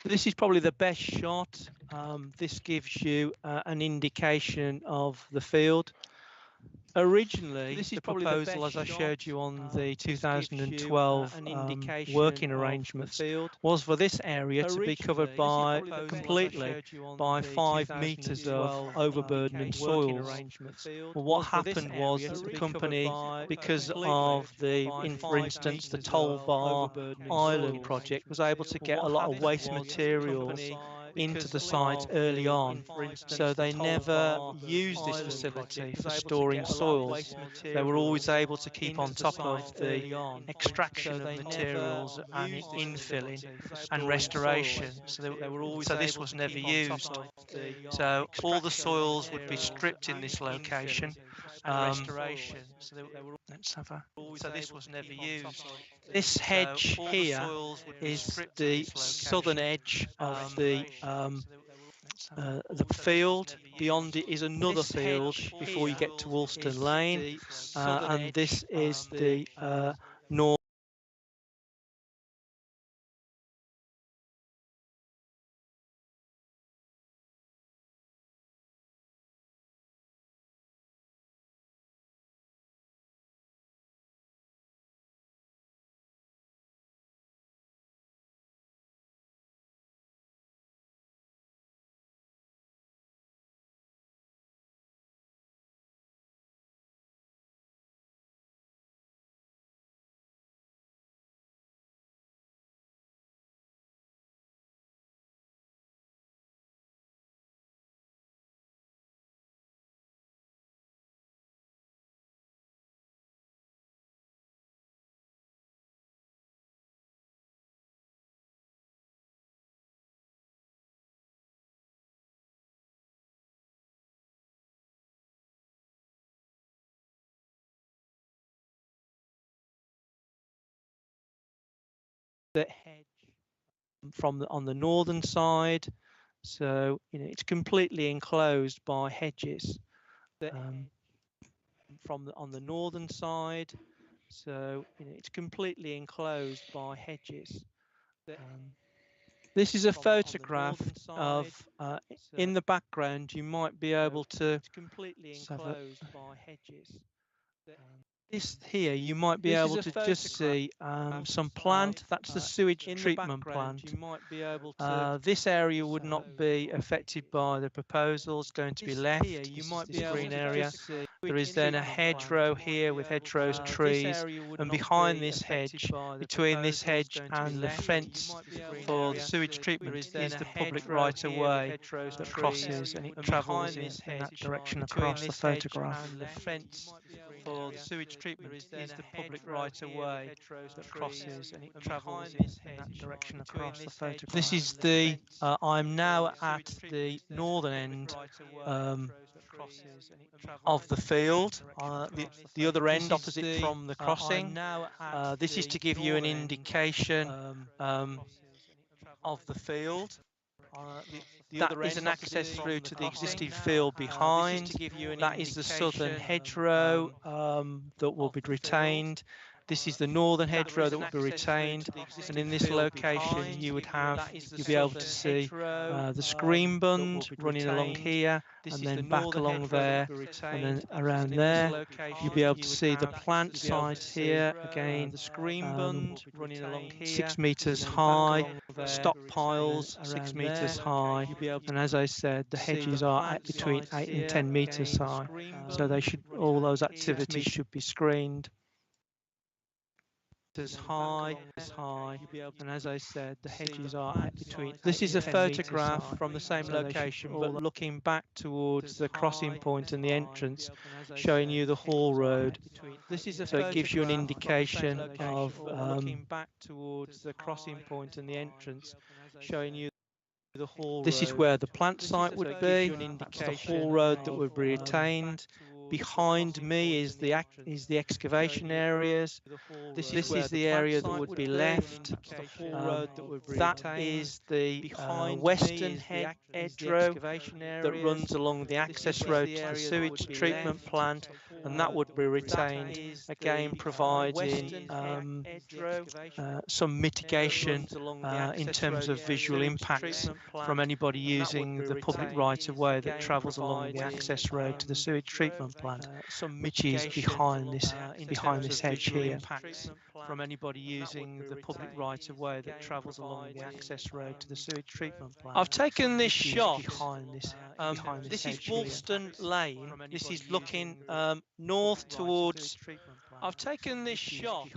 This is probably the best shot. This gives you an indication of the field. Originally, this is the proposal, as I showed you on the 2012 working arrangements, was for this area to be covered by completely by 5 meters of overburdening soils. Well, what happened was that the company, because of for instance, the Toll Bar Island project, was able to get a lot of waste materials into the site early on, so they never used this facility for storing soils. They were always able to keep on top of the extraction of materials and infilling and restoration. So this was never used. So all the soils would be stripped in this location. Let's have a. So this was never used. This hedge here is the southern edge of the field. Beyond it is another field before you get to Woolston Lane, and this is the north. The hedge on the northern side, so it's completely enclosed by hedges. On the northern side, so it's completely enclosed by hedges. This is a photograph of in the background. You might be able to. It's completely enclosed by hedges. This here, you might be able to just see some plant. That's the sewage treatment plant. You might be able to. This area would not be affected by the proposal. It's going to be left. You might be green area. There is then a hedgerow here with hedgerows, trees, and behind this hedge, between this hedge and the fence for the sewage treatment, is the public right-of-way that crosses, and it travels in that direction across the photograph. And the fence for the sewage treatment is the public right-of-way that crosses, and it travels in that direction across the photograph. This is the. I'm now at the northern end of the field, the other end opposite from the crossing. This is to give you an indication of the field. That is an access through to the existing field behind. That is the southern hedgerow that will be retained. This is the northern hedgerow that will be retained, and in this location you'll be able to see the screen bund running along here, and then back along there, and then around there. You'll be able to see the plant site here again, the screen bund running along here, 6 meters high, stockpiles 6 meters high, and as I said, the hedges are between 8 and 10 meters high, so all those activities should be screened. High, and as I said, the hedges are between. This is a photograph from the same location, but looking back towards the crossing point and the entrance, showing you the Hall Road. So it gives you an indication of looking back towards the crossing point and the entrance, showing you the Hall Road. This is where the plant site would be. That's the Hall Road that would be retained. Behind me is the excavation areas. This is the area that would be left. That is the western hedgerow that runs along the access road to the sewage treatment plant, and that would be retained, again providing some mitigation in terms of visual impacts from anybody using the public right-of-way that travels along the access road to the sewage treatment plant, which is behind this hedge here. From anybody using the public right-of-way that travels along the access road to the sewage treatment plant. I've taken this shot behind this. This is Woolston Lane. This is looking north towards. I've taken this shot.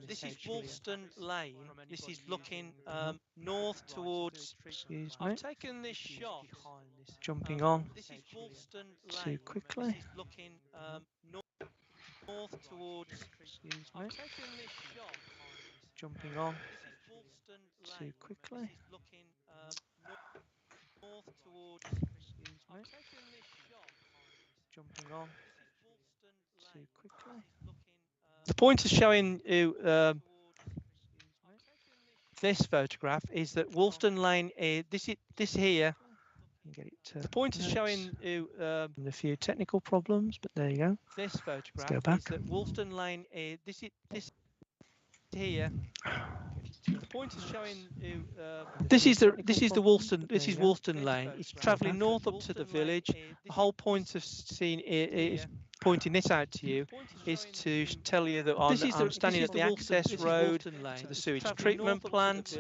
This is Woolston Lane. This is looking north towards. Excuse me. I've taken this shot. Jumping on. This is Woolston Lane. Too quickly. This is looking north towards. Excuse me. I've taken this shot. Jumping on. This is Woolston Lane. Too quickly. This is looking north towards. Excuse me. I've taken this shot. Jumping on. This is Woolston Lane. Too quickly. The point of showing you this photograph is that Woolston Lane is this here. Get it, the point of showing you a few technical problems, but there you go. This photograph is that Woolston Lane is this here. The point is showing you. This is Woolston Lane. It's travelling north up to the village. The whole point of seeing it, pointing this out to you, is to tell you that I'm standing at the access road to the sewage treatment plant.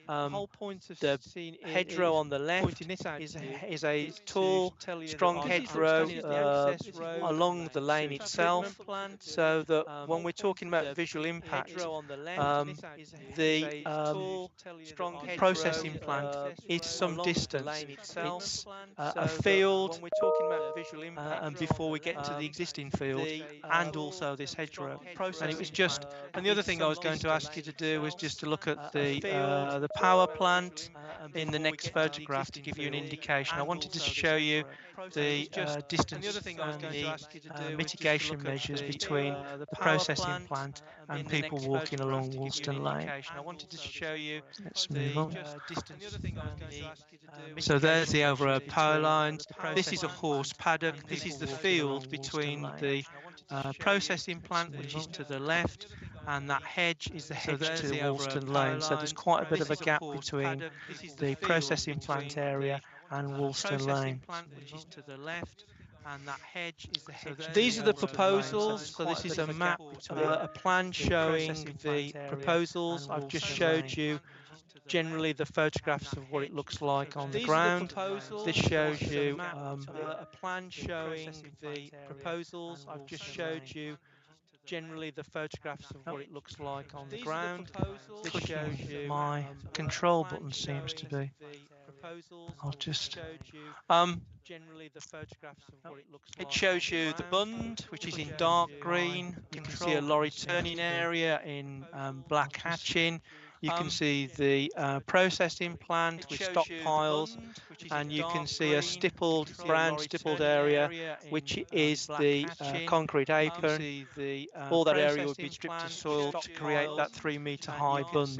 The hedgerow on the left is a tall, strong hedgerow along the lane itself, so that when we're talking about visual impact, the processing plant is some distance. It's a field, and before we get to the existing field, and also this hedgerow. And it was just, and the other thing I was going to ask you to do was just to look at the power plant in the next photograph to give you an indication. I wanted to show you the distance and the mitigation measures between the processing plant and people walking along Woolston Lane. I wanted to show you. Let's move on. So there's the overhead power lines. This is a horse paddock. This is the field between the processing plant, which is to the left, and that hedge is the hedge to the Woolston Lane. So there's quite a bit of a gap between the processing plant area and Woolston Lane. Which is to the left, and that hedge is the hedge. These are the proposals. So this is a map, a plan showing the proposals. I've just showed you generally the photographs of what it looks like on the ground. This shows you a plan showing the proposals. I've just showed you generally the photographs of what it looks like on the ground. This shows you my control button seems to be. I'll just generally the photographs of what it looks like. It shows you the bund, which is in dark green. You can see a lorry turning area in black hatching. You can see the processing plant with stockpiles, and you can see a brown stippled area, which is the concrete apron. All that area would be stripped of soil to create that 3-metre high bund.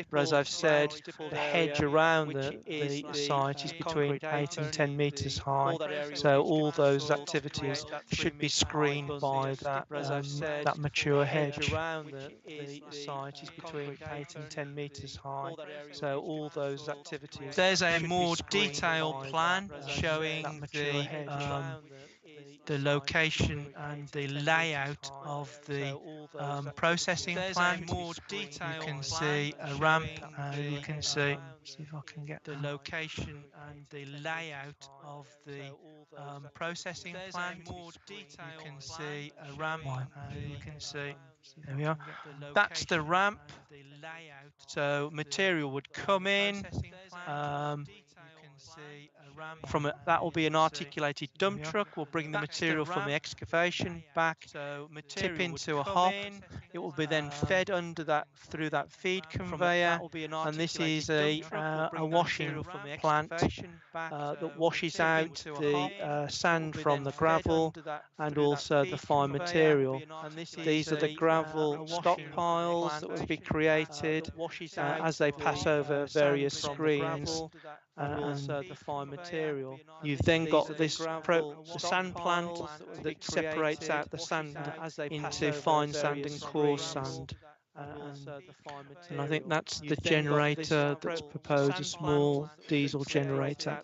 But as I've said, the hedge around the site is between 8 and 10 metres high. So all those activities should be screened by that mature hedge. The site is between 8 and 10 metres high, so all those activities. There's a more detailed plan showing the location and the layout of the processing plant. You can see a ramp, and you can see if I can get the location and the layout of the processing plant. You can see a ramp, and you can see. There we are. That's the ramp. So material would come in. That will be an articulated dump truck. We'll bring the material from the excavation back, tip into a hop. It will be then fed through that feed conveyor, and this is a washing plant that washes out the sand from the gravel and also the fine material. These are the gravel stockpiles that will be created as they pass over various screens, and the fine material. You've then got this the sand plant that separates out the sand into fine sand and coarse sand. And I think that's the generator that's proposed, a small diesel generator.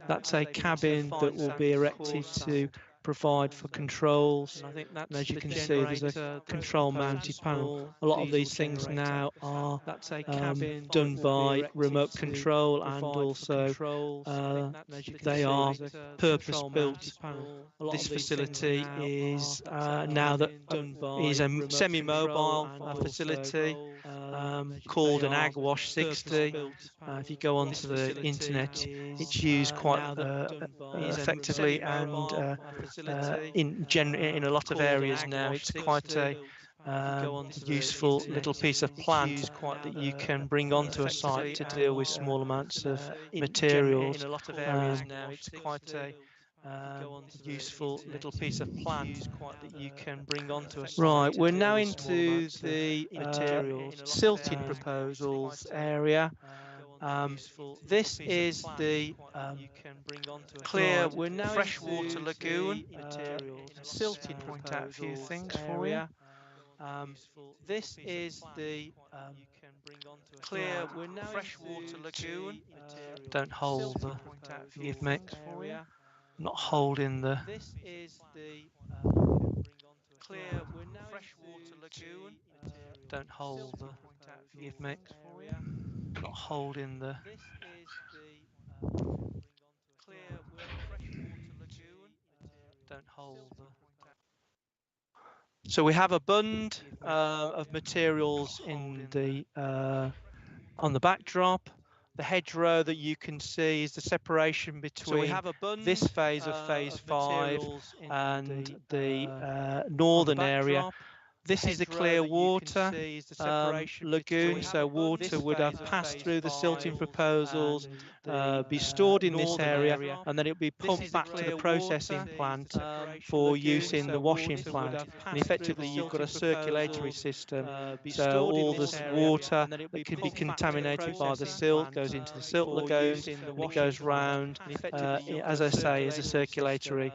That's a cabin that will be erected to provide for controls. And as you can see, there's a control mounted panel. A lot of these things now are done by remote control, and also they are purpose built. This facility is now that is a semi-mobile facility called an Agwash 60. If you go onto the internet, it's used quite effectively, and in a lot of areas now, it's quite a useful little piece of plant that you can bring onto a site to deal with small amounts of materials. In a lot of areas now, it's quite a useful little piece of plant that you can bring onto a site. Right, we're now into the silting proposals area. This is the clear freshwater lagoon. Silting, point out a few things for you. This is the clear freshwater lagoon. Don't hold the, forgive me, not holding the. This is the clear freshwater lagoon. Don't hold the, forgive me, not holding the. This is the clear freshwater lagoon. Don't hold the. So we have a bund of materials in the on the backdrop. The hedgerow that you can see is the separation between this phase of phase 5 and the northern area. This is the clear water lagoon, so water would have passed through the silting proposals, be stored in this area, and then it would be pumped back to the processing plant for use in the washing plant. And effectively, you've got a circulatory system, so all this water that could be contaminated by the silt goes into the silt lagoons, and it goes round, as I say, as a circulatory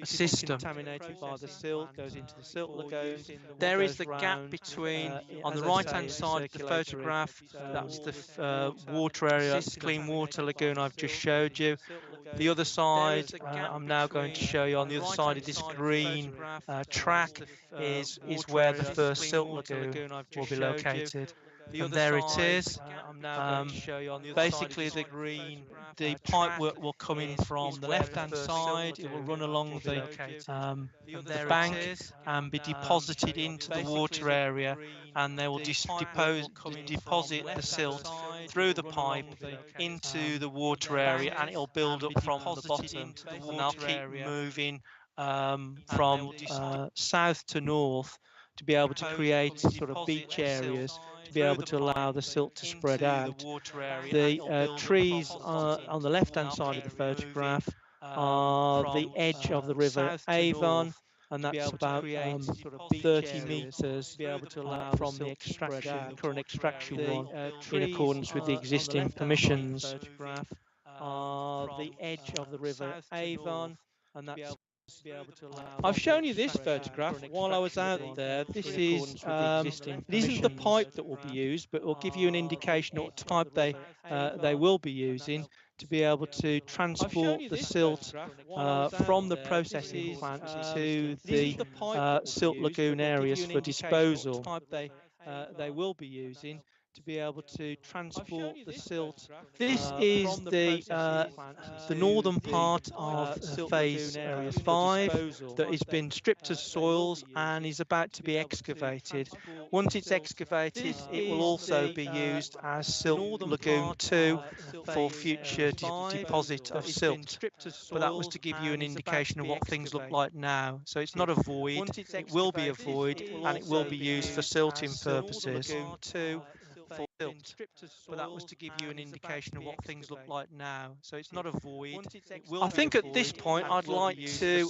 system. Contaminated by the silt goes into the silt lagoons. There is the gap between, on the right-hand side of the photograph, that's the water area, that's the clean water lagoon I've just showed you. The other side, I'm now going to show you, on the other side of this green track is where the first silt lagoon will be located. And there it is. Basically, the pipe work will come in from the left-hand side. It will run along the bank and be deposited into the water area, and they will deposit the silt through the pipe into the water area, and it will build up from the bottom, and they'll keep moving from south to north to be able to create sort of beach areas to be able to allow the silt to spread out. The trees on the left-hand side of the photograph are the edge of the river Avon, and that's about 30 metres from the current extraction one, in accordance with the existing permissions. Are the edge of the river Avon, and that's I've shown you this photograph while I was out there. This is it isn't the pipe that will be used, but it will give you an indication of what type they will be using to be able to transport the silt from the processing plant to the silt lagoon areas for disposal. They will be using to be able to transport the silt. This is the northern part of phase 5 that has been stripped of soils and is about to be excavated. Once it's excavated, it will also be used as silt lagoon 2 for future deposit of silt. But that was to give you an indication of what things look like now. So it's not a void, it will be a void, and it will be used for silting purposes. For silt, but that was to give you an indication of what things look like now. So it's not a void. I think at this point I'd like to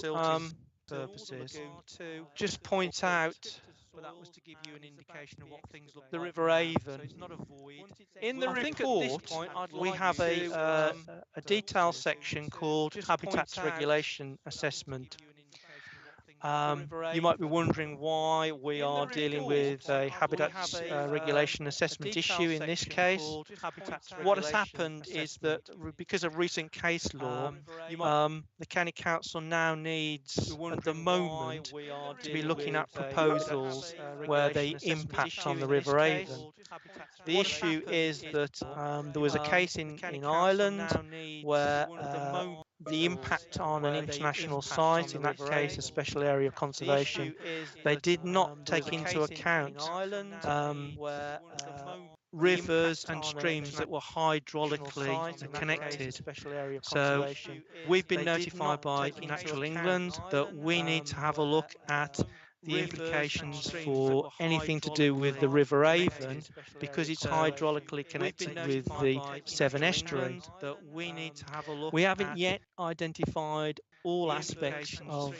just point out but that was to give you an indication of what things look like. The River Avon. So it's not a void. In the report, we have a detailed section called Habitats Regulation Assessment. You might be wondering why we are dealing with a habitats regulation assessment issue in this case. What has happened is that because of recent case law, the County Council now needs at the moment to be looking at proposals where they impact on the River Avon. The issue is that there was a case in Ireland where the impact on an international site, in that case a special area of conservation, they did not take into account rivers and streams that were hydraulically connected. So we've been notified by Natural England that we need to have a look at the implications for anything to do with the River Avon because it's hydraulically connected with the Severn Estuary. We haven't yet identified all aspects of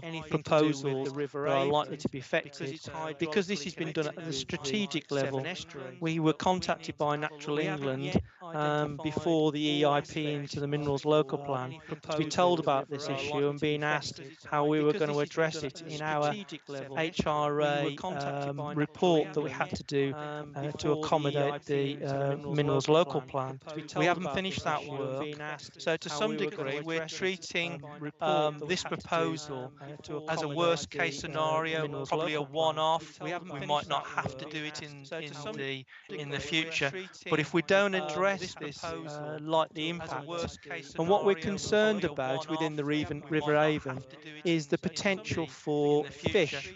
any proposals that are likely to be affected. Because this has been done at the strategic level, we were contacted by Natural England before the EIP into the Minerals Local Plan to be told about this issue and being asked how we were going to address it in our HRA report that we had to do to accommodate the Minerals Local Plan. We haven't finished that work, so to some degree we're treating this proposal as a worst case scenario, probably a one-off. We might not have to do it in the future, but if we don't address this likely impact, and what we're concerned about within the River Avon is the potential for fish,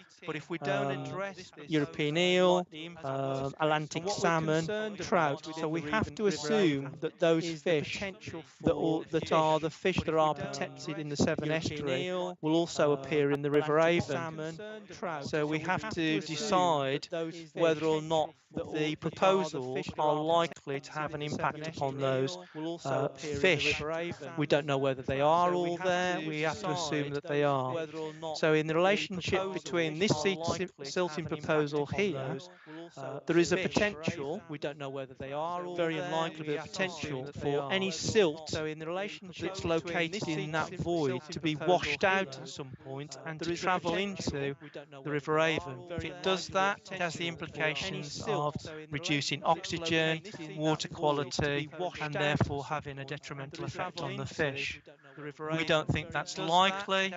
European eel, Atlantic salmon, trout. So we have to assume that those fish that are the fish that are protected in the Severn Estuary will also appear in the River Avon. So we have to decide whether or not the proposals are likely to have an impact upon those fish. We don't know whether they are all there. We have to assume that they are. So in the relationship between this silting proposal here, there is a potential, we don't know whether they are all very unlikely, but a potential for any silt that's located in that void to be washed out at some point and to travel into the River Avon. If it does that, it has the implications of reducing oxygen, water quality, and therefore having a detrimental effect on the fish. We don't think that's likely.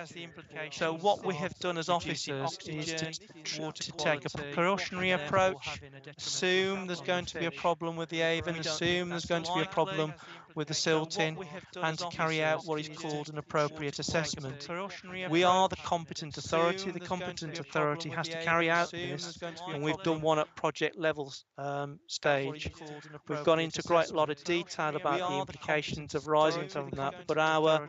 So what we have done as officers is to take a precautionary approach, assume there's going to be a problem with the Avon, assume there's going to be a problem with the silting, and to carry out what is called an appropriate assessment. We are the competent authority. The competent authority has to carry out this, and we've done one at project level stage. We've gone into quite a lot of detail about the implications of rising from that, but our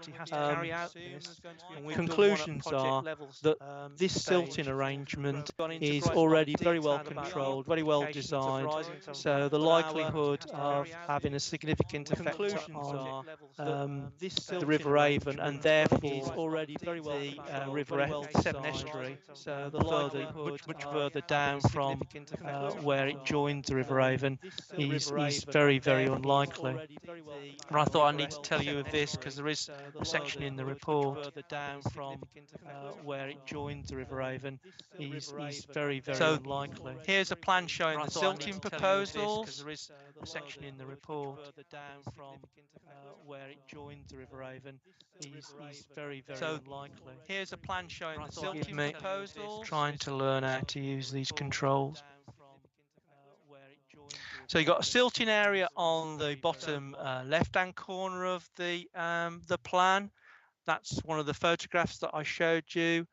conclusions are that this silting arrangement is already very well controlled, very well designed, so the likelihood of having a significant effect on the River Avon and therefore the River Severn Estuary, so much further down from where it joins the River Avon, is very, very unlikely. And I thought I need to tell you of this because there is a section in the report down from where it joins the River Avon is very, very unlikely. Here's a plan showing the silting proposals. There is a section in the report down from where it joins the River Avon is very, very unlikely. Here's a plan showing the silting proposals. Trying to learn how to use these controls. So you've got a silting area on the bottom left-hand corner of the plan. That's one of the photographs that I showed you.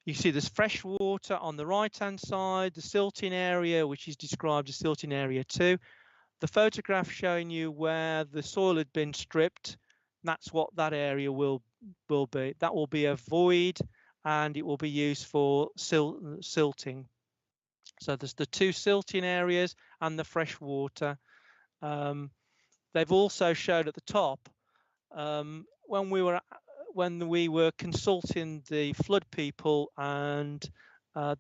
You see there's fresh water on the right-hand side, the silting area, which is described as silting area 2. The photograph showing you where the soil had been stripped, that's what that area will be. That will be a void and it will be used for silting. So there's the two silting areas and the fresh water. They've also showed at the top when we were consulting the flood people, and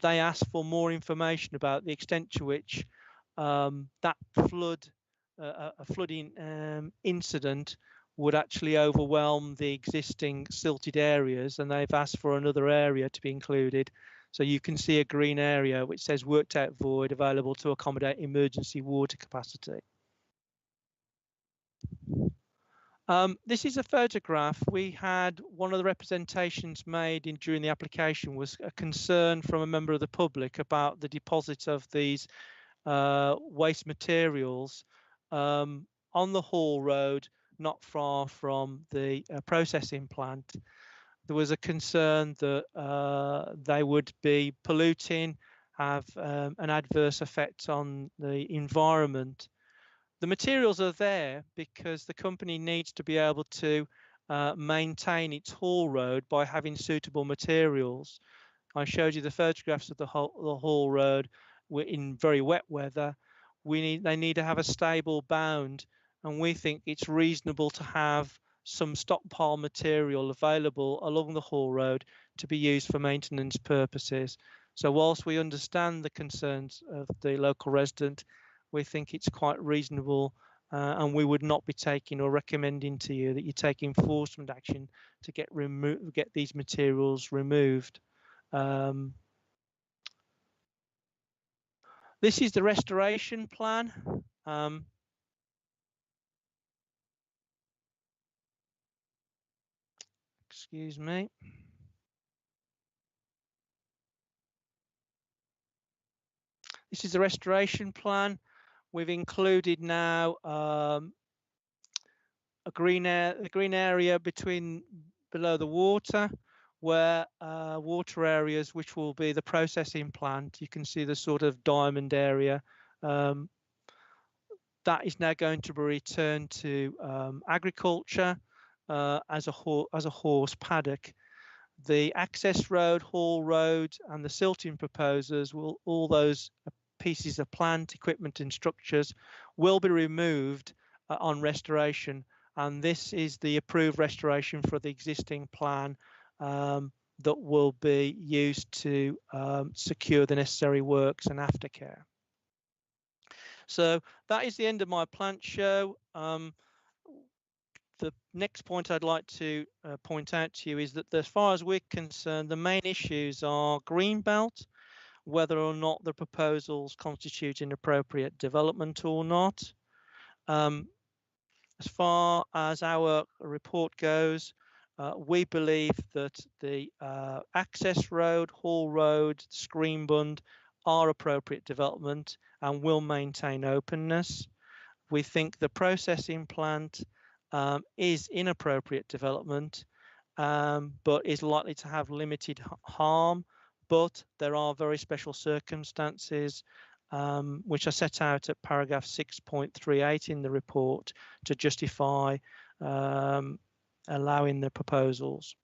they asked for more information about the extent to which that flooding incident would actually overwhelm the existing silted areas, and they've asked for another area to be included. So you can see a green area which says worked out void available to accommodate emergency water capacity. This is a photograph. We had one of the representations made during the application was a concern from a member of the public about the deposit of these waste materials on the haul road, not far from the processing plant. There was a concern that they would be polluting, have an adverse effect on the environment. The materials are there because the company needs to be able to maintain its haul road by having suitable materials. I showed you the photographs of the haul road in very wet weather. They need to have a stable bound, and we think it's reasonable to have some stockpile material available along the haul road to be used for maintenance purposes. So whilst we understand the concerns of the local resident, we think it's quite reasonable, and we would not be taking or recommending to you that you take enforcement action to get these materials removed. This is the restoration plan. Excuse me. This is the restoration plan. We've included now a green area below the water, where water areas which will be the processing plant. You can see the sort of diamond area. That is now going to be returned to agriculture as a horse paddock. The access road, haul road, and the silting proposers all those pieces of plant, equipment, and structures will be removed on restoration. And this is the approved restoration for the existing plan that will be used to secure the necessary works and aftercare. So that is the end of my plant show. The next point I'd like to point out to you is that as far as we're concerned, the main issues are greenbelt, whether or not the proposals constitute an appropriate development or not. As far as our report goes, we believe that the access road, haul road, screen bund are appropriate development and will maintain openness. We think the processing plant is inappropriate development, but is likely to have limited harm. But there are very special circumstances which are set out at paragraph 6.38 in the report to justify allowing the proposals.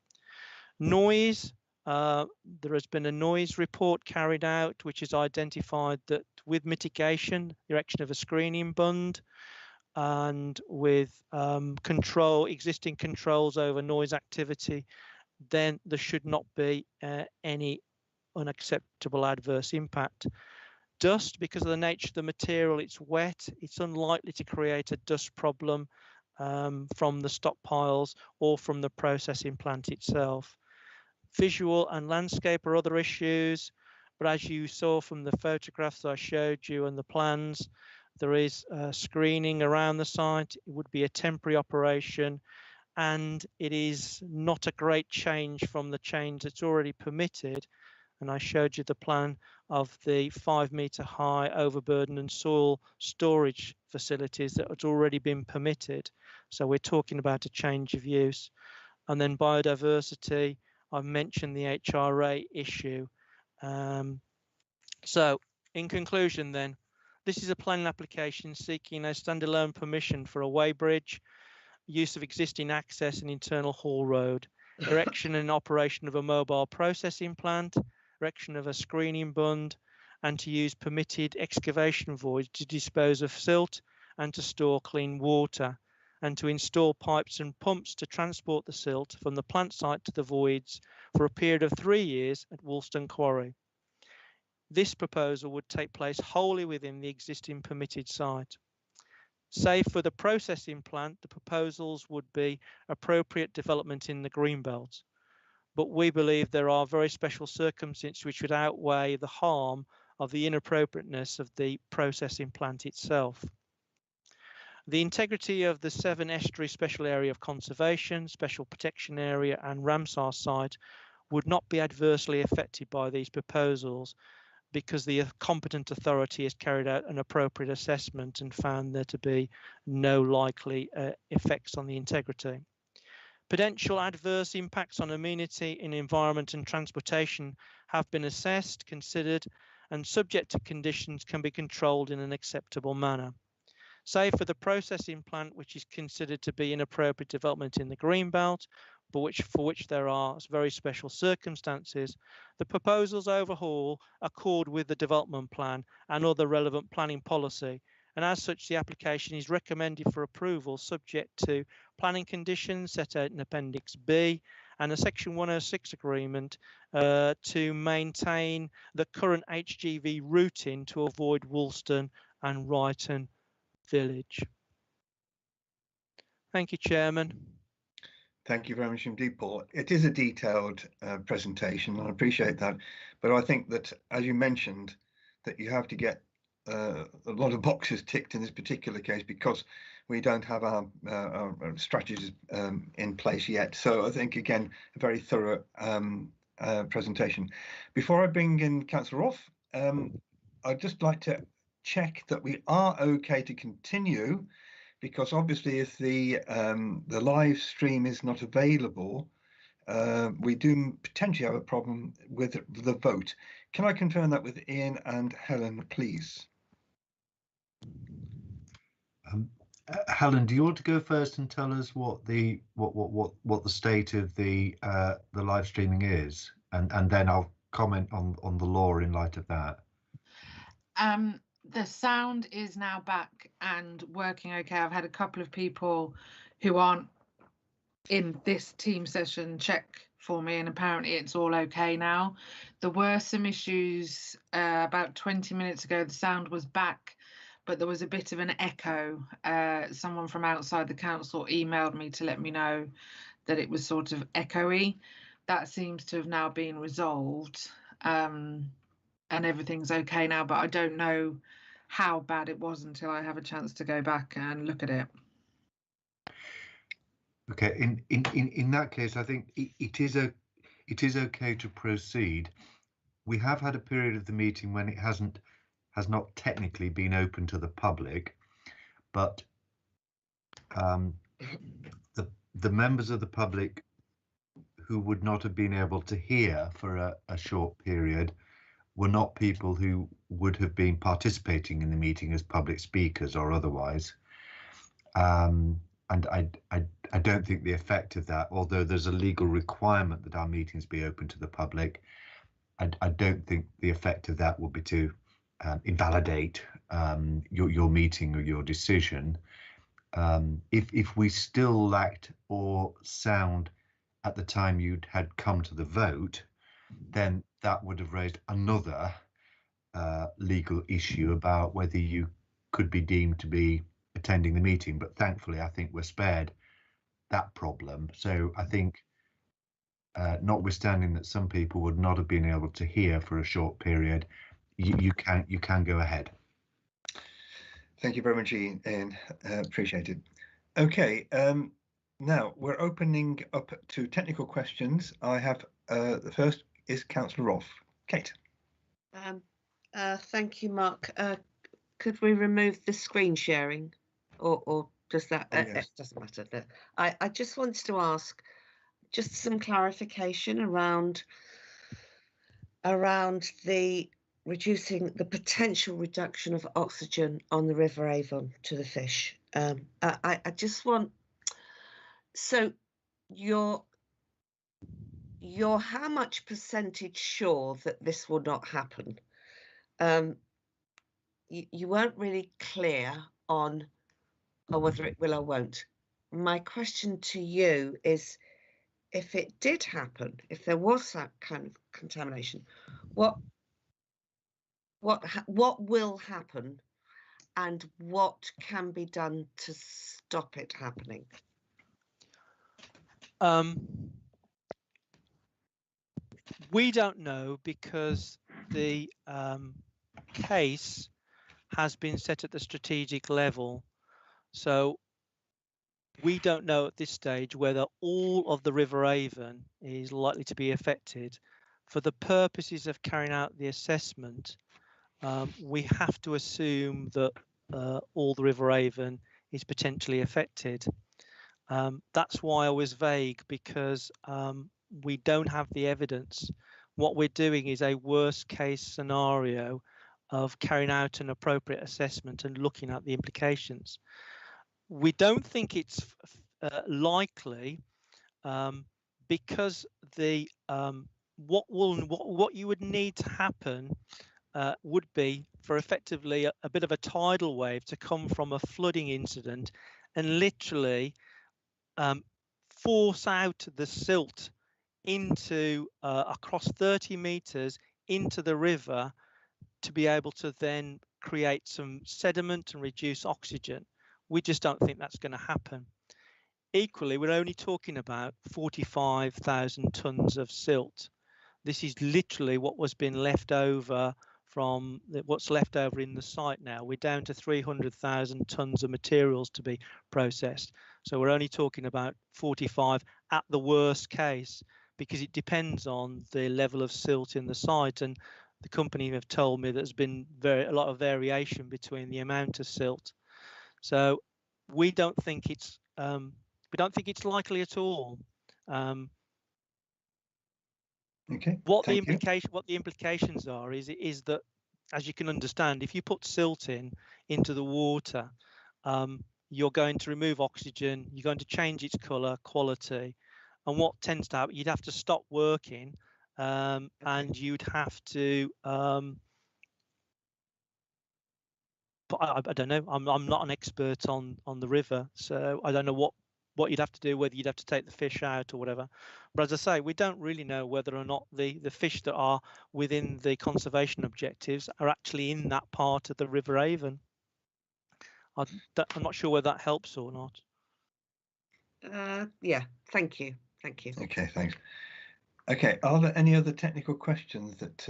Noise, there has been a noise report carried out which has identified that with mitigation, erection of a screening bund, and with existing controls over noise activity, then there should not be any unacceptable adverse impact. Dust, because of the nature of the material, it's wet, it's unlikely to create a dust problem from the stockpiles or from the processing plant itself. Visual and landscape are other issues, but as you saw from the photographs I showed you and the plans, there is screening around the site. It would be a temporary operation, and it is not a great change from the change that's already permitted. And I showed you the plan of the 5-meter high overburden and soil storage facilities that had already been permitted. So we're talking about a change of use. And then biodiversity, I've mentioned the HRA issue. So in conclusion then, this is a planning application seeking a standalone permission for a weighbridge, use of existing access and internal haul road, erection and operation of a mobile processing plant, erection of a screening bund, and to use permitted excavation voids to dispose of silt and to store clean water. and to install pipes and pumps to transport the silt from the plant site to the voids for a period of 3 years at Woolston Quarry. This proposal would take place wholly within the existing permitted site. Save for the processing plant, the proposals would be appropriate development in the Greenbelt. But we believe there are very special circumstances which would outweigh the harm of the inappropriateness of the processing plant itself. The integrity of the Severn Estuary Special Area of Conservation, Special Protection Area and Ramsar site would not be adversely affected by these proposals, because the competent authority has carried out an appropriate assessment and found there to be no likely effects on the integrity. Potential adverse impacts on amenity in environment and transportation have been assessed, considered, and subject to conditions can be controlled in an acceptable manner. Save for the processing plant, which is considered to be inappropriate development in the Greenbelt, but for which there are very special circumstances, the proposals overhaul accord with the development plan and other relevant planning policy, and as such the application is recommended for approval subject to planning conditions set out in Appendix B and a Section 106 agreement to maintain the current HGV routing to avoid Woolston and Ryton Village. Thank you, Chairman. Thank you very much indeed, Paul. It is a detailed presentation, and I appreciate that. But I think that, as you mentioned, that you have to get a lot of boxes ticked in this particular case because we don't have our strategies in place yet. So I think, again, a very thorough presentation. Before I bring in Councillor Roth, I'd just like to check that we are okay to continue, because obviously if the live stream is not available, we do potentially have a problem with the vote. Can I confirm that with Ian and Helen, please? Helen, do you want to go first and tell us what the state of the live streaming is, and then I'll comment on the law in light of that. The sound is now back and working okay. I've had a couple of people who aren't in this team session check for me, and apparently it's all okay now. There were some issues about 20 minutes ago. The sound was back, but there was a bit of an echo. Someone from outside the council emailed me to let me know that it was sort of echoey. That seems to have now been resolved, and everything's okay now, but I don't know how bad it was until I have a chance to go back and look at it. Okay, in that case, I think it is okay to proceed. We have had a period of the meeting when it has not technically been open to the public, but the members of the public who would not have been able to hear for a short period were not people who would have been participating in the meeting as public speakers or otherwise. And I don't think the effect of that, although there's a legal requirement that our meetings be open to the public, I don't think the effect of that would be to invalidate your meeting or your decision. If we still lacked or sound at the time you'd had come to the vote, then that would have raised another legal issue about whether you could be deemed to be attending the meeting. But thankfully, I think we're spared that problem. So I think, notwithstanding that some people would not have been able to hear for a short period, you can go ahead. Thank you very much, Ian. Appreciate it. Okay, now we're opening up to technical questions. I have the first is Councillor Roth. Kate. Thank you, Mark. Could we remove the screen sharing, or does that? Yes. It doesn't matter. I just wanted to ask just some clarification around the reducing the potential reduction of oxygen on the River Avon to the fish. I just want, so you're how much percentage sure that this will not happen? You weren't really clear on whether it will or won't. my question to you is, if it did happen, if there was that kind of contamination, what will happen, and what can be done to stop it happening? We don't know, because the case has been set at the strategic level. So we don't know at this stage whether all of the River Avon is likely to be affected. For the purposes of carrying out the assessment, we have to assume that all the River Avon is potentially affected. That's why I was vague, because we don't have the evidence. What we're doing is a worst case scenario of carrying out an appropriate assessment and looking at the implications. We don't think it's likely, because the what you would need to happen would be for effectively a bit of a tidal wave to come from a flooding incident and literally force out the silt into across 30 meters into the river, to be able to then create some sediment and reduce oxygen. We just don't think that's going to happen. Equally, we're only talking about 45,000 tons of silt. This is literally what was been left over from what's left over in the site now. We're down to 300,000 tons of materials to be processed. So we're only talking about 45 at the worst case, because it depends on the level of silt in the site. And the company have told me there's been a lot of variation between the amount of silt. So we don't think it's likely at all. Okay. What the implications are is that, as you can understand, if you put silt into the water, you're going to remove oxygen, you're going to change its colour, quality, and what tends to happen, you'd have to stop working, and you'd have to. But I don't know. I'm not an expert on the river, so I don't know what you'd have to do, whether you'd have to take the fish out or whatever. But as I say, we don't really know whether or not the fish that are within the conservation objectives are actually in that part of the River Avon. I'm not sure whether that helps or not. Yeah, thank you. Okay, thanks. Okay, are there any other technical questions that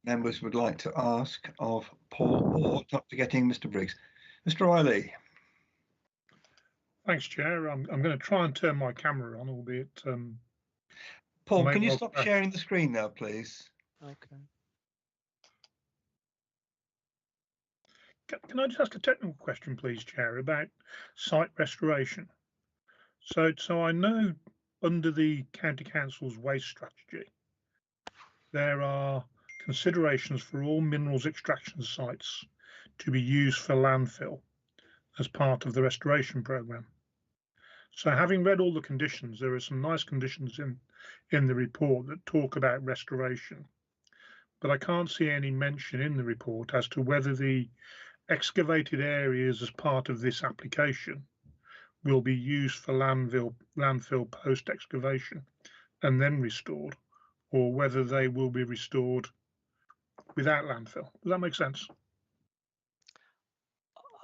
members would like to ask of Paul, or not forgetting Mr. Briggs? Mr. Riley. Thanks, Chair. I'm going to try and turn my camera on, albeit. Paul, can you stop sharing the screen now, please? Okay. Can I just ask a technical question, please, Chair, about site restoration? So I know under the County Council's waste strategy, there are considerations for all minerals extraction sites to be used for landfill as part of the restoration programme. So having read all the conditions, there are some nice conditions in the report that talk about restoration, but I can't see any mention in the report as to whether the excavated areas as part of this application will be used for landfill post-excavation and then restored, or whether they will be restored without landfill. Does that make sense?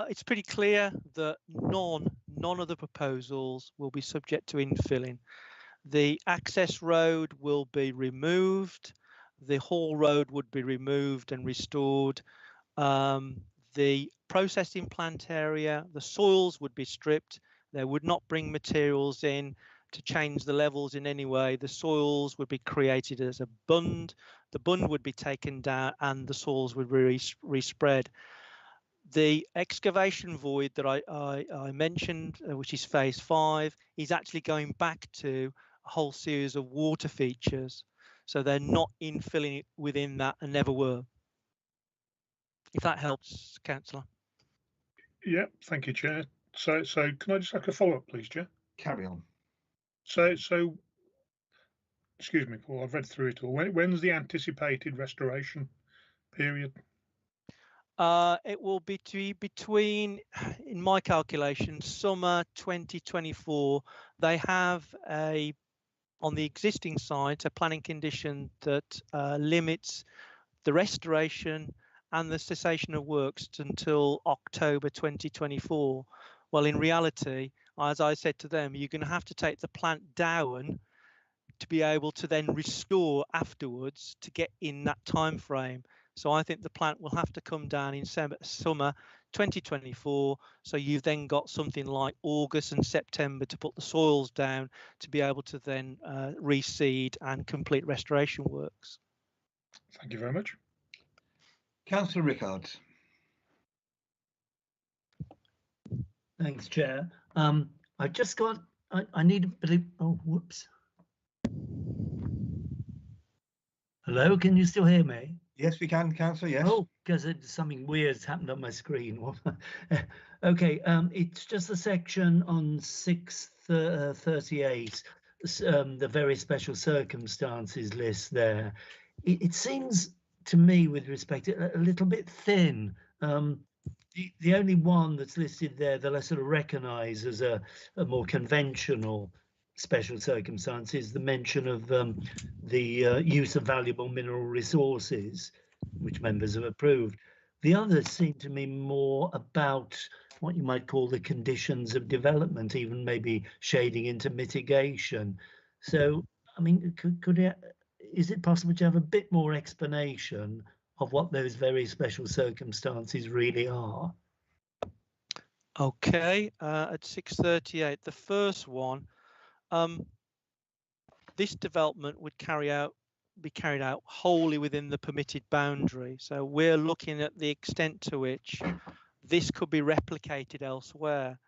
It's pretty clear that none of the proposals will be subject to infilling. The access road will be removed. The haul road would be removed and restored. The processing plant area, the soils would be stripped. They would not bring materials in to change the levels in any way. The soils would be created as a bund. The bund would be taken down and the soils would be respread. The excavation void that I mentioned, which is phase 5, is actually going back to a whole series of water features. So they're not infilling within that and never were. If that helps, Councillor. Yeah, thank you, Chair. So can I just have a follow-up, please, Chair? Carry on. So excuse me, Paul, I've read through it all. When's the anticipated restoration period? It will be between, in my calculations, summer 2024. They have on the existing site, a planning condition that limits the restoration and the cessation of works until October 2024. Well, in reality, as I said to them, you're going to have to take the plant down to be able to then restore afterwards to get in that time frame. So I think the plant will have to come down in summer 2024. So you've then got something like August and September to put the soils down to be able to then reseed and complete restoration works. Thank you very much. Councillor Rickards. Thanks, Chair. I've just got, I need a bit of, oh, whoops. Hello, can you still hear me? Yes, we can, Councillor, yes. Oh, because something weird's happened on my screen. Okay, it's just a section on 638, the very special circumstances list there. It seems to me, with respect, a little bit thin. The only one that's listed there that I sort of recognise as a more conventional special circumstance is the mention of the use of valuable mineral resources, which members have approved. The others seem to me more about what you might call the conditions of development, even maybe shading into mitigation. So, I mean, is it possible to have a bit more explanation of what those very special circumstances really are? Okay, at 638, the first one, this development would be carried out wholly within the permitted boundary. So we're looking at the extent to which this could be replicated elsewhere.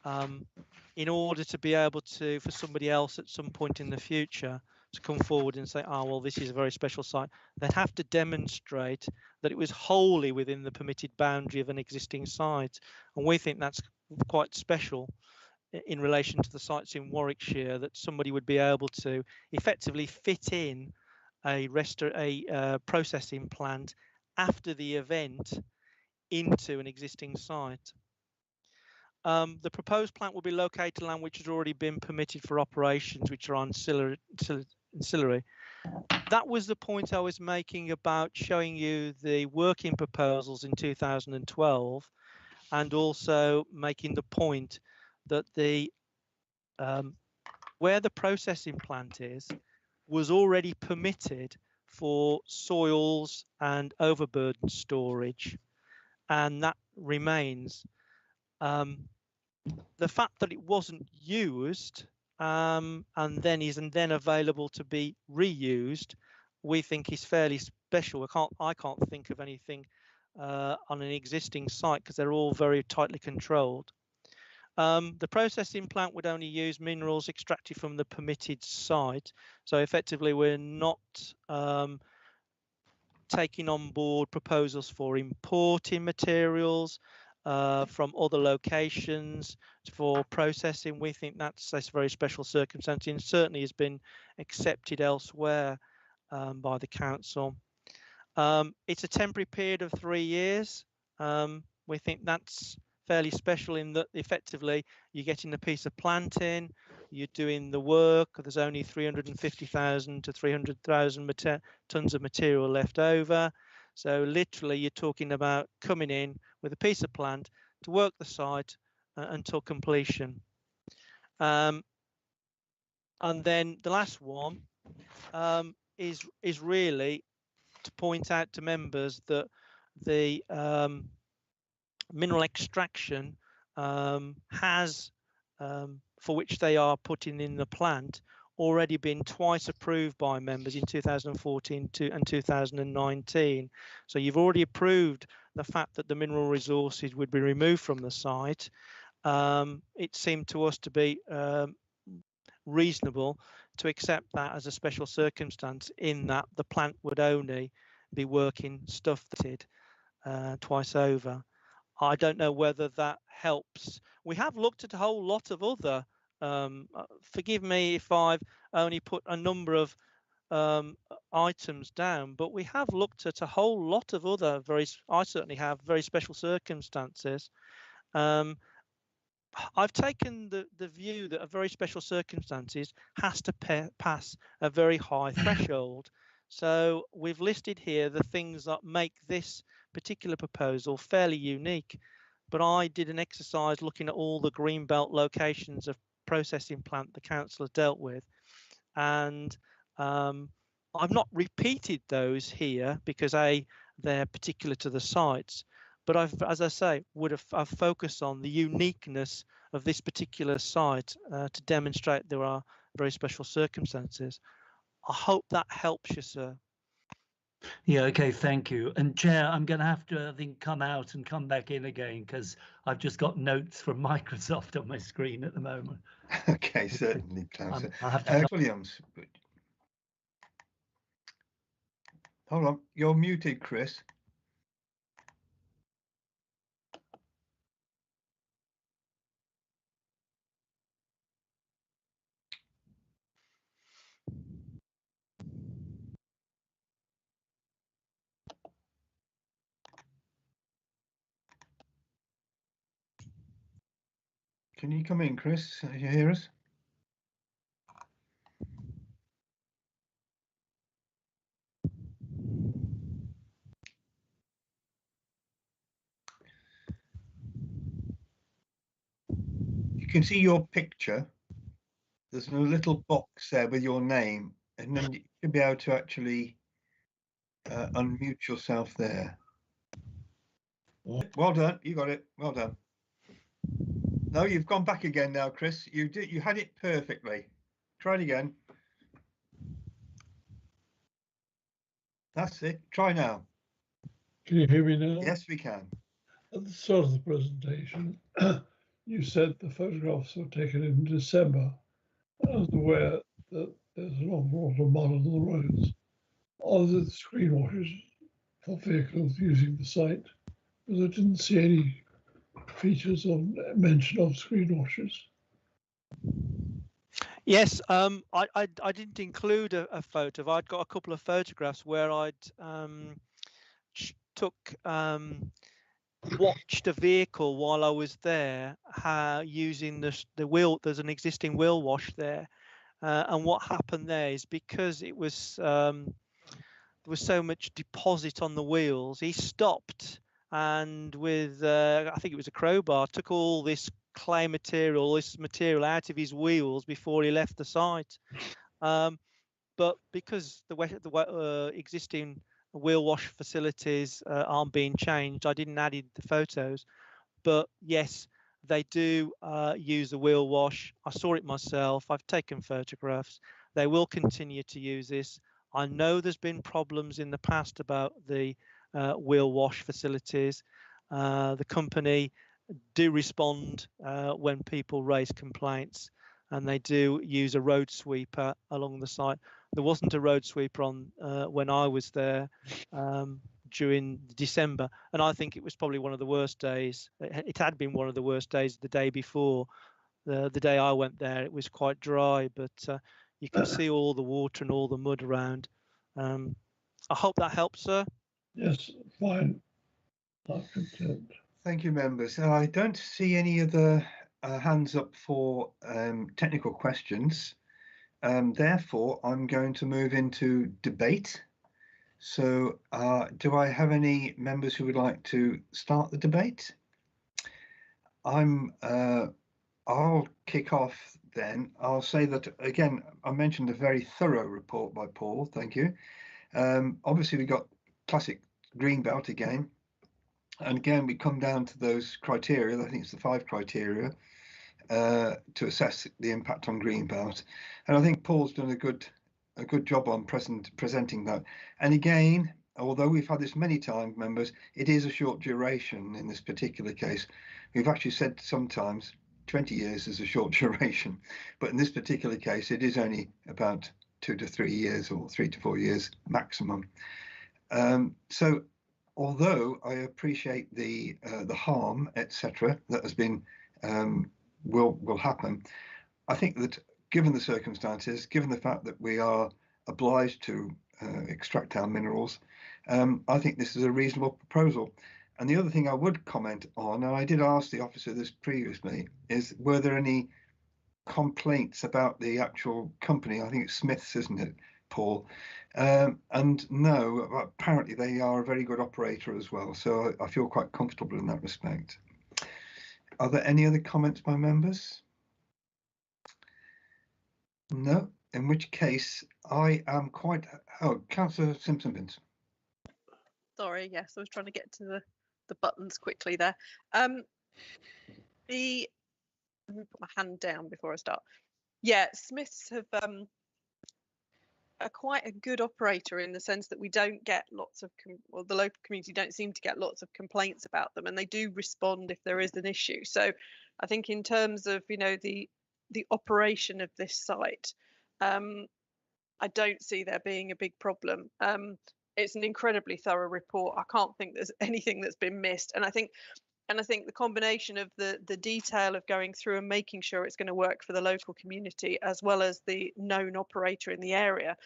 In order to be able to, for somebody else at some point in the future to come forward and say, oh, well, this is a very special site, they'd have to demonstrate that it was wholly within the permitted boundary of an existing site. And we think that's quite special in relation to the sites in Warwickshire, that somebody would be able to effectively fit in a processing plant after the event into an existing site. The proposed plant will be located on land which has already been permitted for operations which are ancillary. That was the point I was making about showing you the working proposals in 2012, and also making the point that the where the processing plant was already permitted for soils and overburden storage, and that remains. The fact that it wasn't used and then isn't then available to be reused, we think is fairly special. I can't think of anything on an existing site because they're all very tightly controlled. The processing plant would only use minerals extracted from the permitted site. So effectively, we're not taking on board proposals for importing materials from other locations for processing. We think that's a very special circumstance and certainly has been accepted elsewhere by the council. It's a temporary period of 3 years. We think that's fairly special in that effectively you're getting a piece of plant in, you're doing the work, there's only 350,000 to 300,000 tons of material left over. So literally you're talking about coming in with a piece of plant to work the site until completion. And then the last one is really to point out to members that the mineral extraction has, for which they are putting in the plant, already been twice approved by members in 2014 and 2019. So you've already approved the fact that the mineral resources would be removed from the site. It seemed to us to be reasonable to accept that as a special circumstance, in that the plant would only be working stuff that twice over. I don't know whether that helps. We have looked at a whole lot of other, forgive me if I've only put a number of items down, but we have looked at a whole lot of other I certainly have very special circumstances. I've taken the view that a very special circumstances has to pass a very high threshold. So we've listed here the things that make this particular proposal fairly unique. But I did an exercise looking at all the greenbelt locations of processing plant the council has dealt with, and I've not repeated those here because they're particular to the sites. But as I say, I've focused on the uniqueness of this particular site to demonstrate there are very special circumstances. I hope that helps you, sir. Yeah, okay, thank you. And Chair, I'm going to have to, I think, come out and come back in again because I've just got notes from Microsoft on my screen at the moment. Okay, certainly, Councillor. Williams. Hold on, you're muted, Chris. Can you come in, Chris? Can you hear us? You can see your picture. There's a little box there with your name, and then you should be able to actually unmute yourself there. Well done, you got it. Well done. No, you've gone back again now, Chris. You had it perfectly. Try it again. That's it. Try now. Can you hear me now? Yes, we can. At the start of the presentation, you said the photographs were taken in December. I was aware that there's an awful lot of mud on the roads. Are there screen washers for vehicles using the site? Because I didn't see any features or mention of screen washers. Yes, I didn't include a photo. I'd got a couple of photographs where I'd watched a vehicle while I was there using the wheel. There's an existing wheel wash there, and what happened there is because it was there was so much deposit on the wheels, he stopped and with I think it was a crowbar took all this clay material, this material out of his wheels before he left the site. But because the existing wheel wash facilities aren't being changed, I didn't add in the photos. But yes, they do use the wheel wash. I saw it myself. I've taken photographs. They will continue to use this. I know there's been problems in the past about the wheel wash facilities. The company do respond when people raise complaints, and they do use a road sweeper along the site. There wasn't a road sweeper on when I was there during December, and I think it was probably one of the worst days. It had been one of the worst days the day before. The day I went there, it was quite dry, but you can see all the water and all the mud around. I hope that helps, sir. Yes, fine. I'm content. Thank you, members. I don't see any other hands up for technical questions. Therefore, I'm going to move into debate. So do I have any members who would like to start the debate? I'll kick off then. I'll say that, again, I mentioned a very thorough report by Paul. Thank you. Obviously, we got classic greenbelt again. And again, we come down to those criteria. I think it's the 5 criteria to assess the impact on greenbelt. And I think Paul's done a good job on presenting that. And again, although we've had this many times, members, it is a short duration in this particular case. We've actually said sometimes 20 years is a short duration, but in this particular case, it is only about 2 to 3 years or 3 to 4 years maximum. So although I appreciate the harm, etc., that has been will happen, I think that given the circumstances, given the fact that we are obliged to extract our minerals, I think this is a reasonable proposal. And the other thing I would comment on, and I did ask the officer this previously, is were there any complaints about the actual company? I think it's Smiths, isn't it, Paul? And no, apparently they are a very good operator as well. So I feel quite comfortable in that respect. Are there any other comments by members? No, in which case I am quite, oh, Councillor Simpson-Vince. Sorry, yes, I was trying to get to the buttons quickly there. Let me put my hand down before I start. Yeah, Smiths have are quite a good operator in the sense that we don't get lots of, well, the local community don't seem to get lots of complaints about them, and they do respond if there is an issue. So I think in terms of, you know, the operation of this site, I don't see there being a big problem. It's an incredibly thorough report. I can't think there's anything that's been missed, and I think the combination of the detail of going through and making sure it's going to work for the local community, as well as the known operator in the area,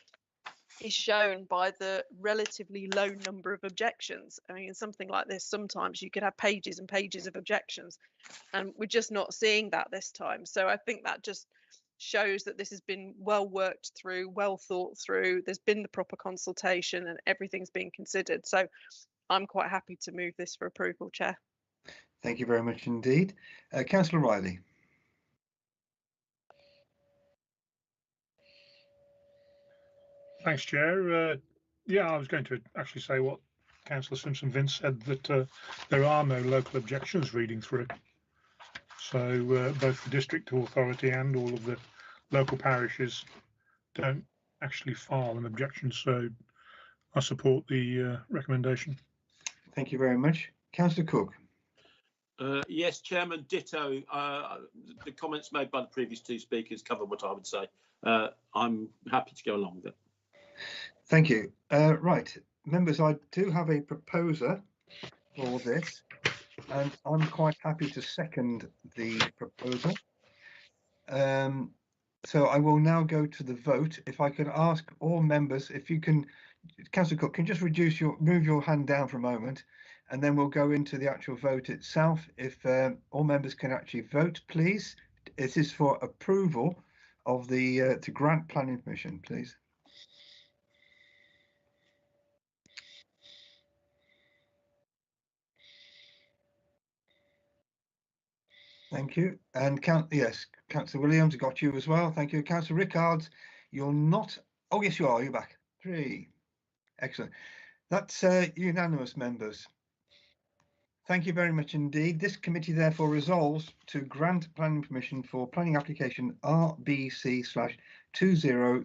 is shown by the relatively low number of objections. I mean, in something like this, sometimes you could have pages and pages of objections, and we're just not seeing that this time. So I think that just shows that this has been well worked through, well thought through. There's been the proper consultation and everything's been considered. So I'm quite happy to move this for approval, Chair. Thank you very much indeed. Councillor Riley. Thanks, Chair. Yeah, I was going to actually say what Councillor Simpson-Vince said, that there are no local objections reading through. So both the district authority and all of the local parishes don't actually file an objection. So I support the recommendation. Thank you very much. Councillor Cook. Yes, Chairman, ditto. The comments made by the previous two speakers cover what I would say. I'm happy to go along with it. Thank you. Right, members, I do have a proposer for this, and I'm quite happy to second the proposal. So I will now go to the vote. If I could ask all members, if you can, Councillor Cook, can you just move your hand down for a moment, and then we'll go into the actual vote itself. If all members can actually vote, please. This is for approval of the to grant planning permission, please. Thank you. And yes, Councillor Williams, got you as well. Thank you. Councillor Rickards, you're not. Oh, yes, you are. You're back. 3. Excellent. That's unanimous, members. Thank you very much indeed. This committee therefore resolves to grant planning permission for planning application RBC/20